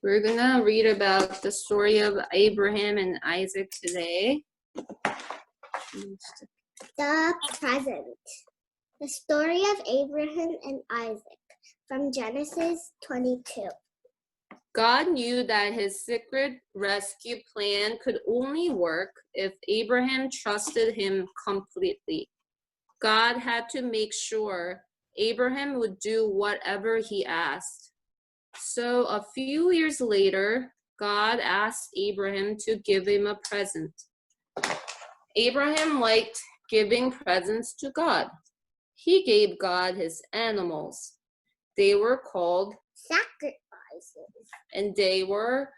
We're gonna read about the story of Abraham and Isaac today. The present. The story of Abraham and Isaac from Genesis 22. God knew that his secret rescue plan could only work if Abraham trusted him completely. God had to make sure Abraham would do whatever he asked. So a few years later, God asked Abraham to give him a present. Abraham liked giving presents to God. He gave God his animals. They were called sacrifices, and they were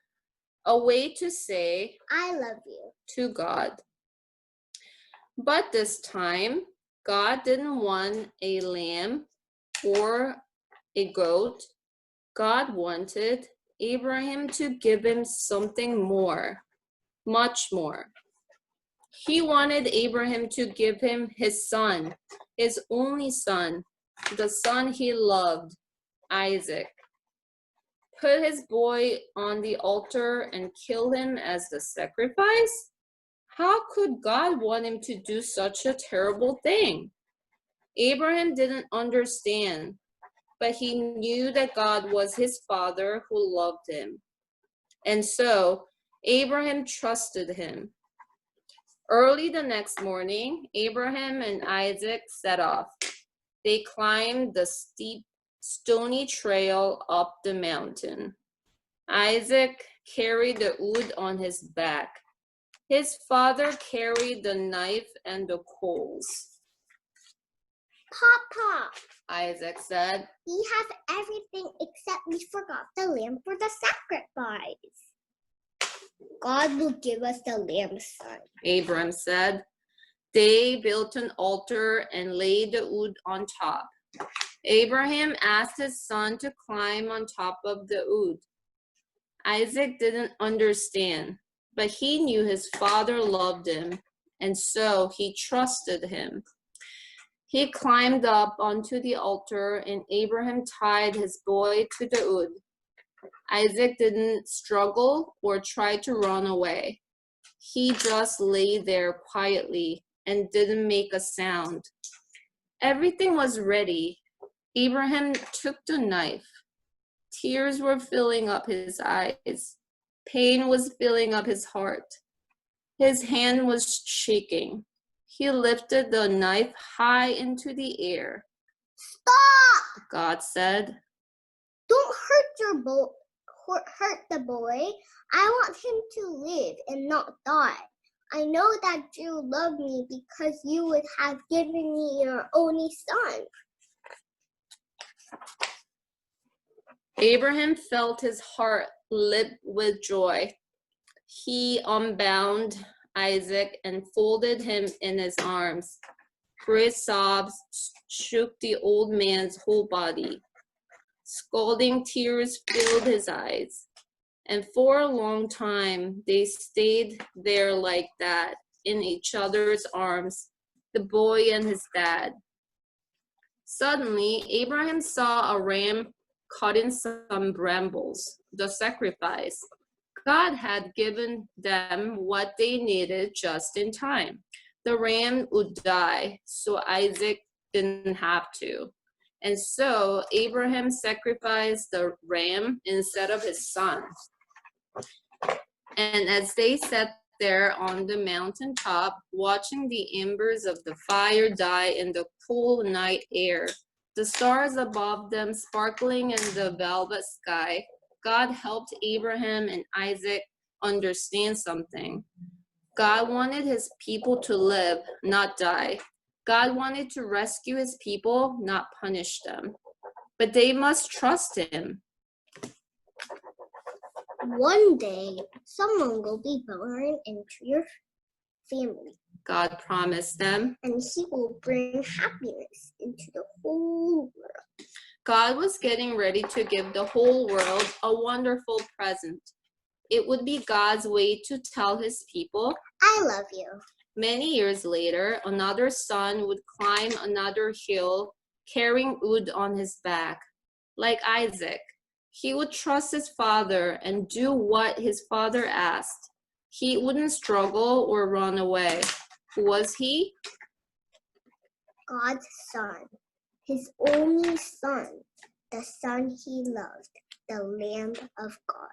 a way to say, I love you, to God. But this time, God didn't want a lamb or a goat. God wanted Abraham to give him something more, much more. He wanted Abraham to give him his son, his only son, the son he loved, Isaac. Put his boy on the altar and kill him as the sacrifice? How could God want him to do such a terrible thing? Abraham didn't understand, but he knew that God was his father who loved him. And so Abraham trusted him. Early the next morning, Abraham and Isaac set off. They climbed the steep, stony trail up the mountain. Isaac carried the wood on his back. His father carried the knife and the coals. Papa, Isaac said, we have everything except we forgot the lamb for the sacrifice. God will give us the lamb, son, Abram said. They built an altar and laid the wood on top. Abraham asked his son to climb on top of the wood. Isaac didn't understand, but he knew his father loved him, and so he trusted him. He climbed up onto the altar, and Abraham tied his boy to the wood. Isaac didn't struggle or try to run away. He just lay there quietly and didn't make a sound. Everything was ready. Abraham took the knife. Tears were filling up his eyes. Pain was filling up his heart. His hand was shaking. He lifted the knife high into the air. Stop! God said. Don't hurt the boy. I want him to live and not die. I know that you love me because you would have given me your only son. Abraham felt his heart leap with joy. He unbound Isaac and folded him in his arms. Great sobs shook the old man's whole body. Scalding tears filled his eyes. And for a long time, they stayed there like that, in each other's arms, the boy and his dad. Suddenly, Abraham saw a ram caught in some brambles, the sacrifice. God had given them what they needed just in time. The ram would die, so Isaac didn't have to. And so Abraham sacrificed the ram instead of his son. And as they sat there on the mountaintop, watching the embers of the fire die in the cool night air, the stars above them sparkling in the velvet sky, God helped Abraham and Isaac understand something. God wanted his people to live, not die. God wanted to rescue his people, not punish them. But they must trust him. One day, someone will be born into your family, God promised them. And he will bring happiness into the whole world. God was getting ready to give the whole world a wonderful present. It would be God's way to tell his people, I love you. Many years later, another son would climb another hill carrying wood on his back, like Isaac. He would trust his father and do what his father asked. He wouldn't struggle or run away. Who was he? God's son, his only son, the son he loved, the Lamb of God.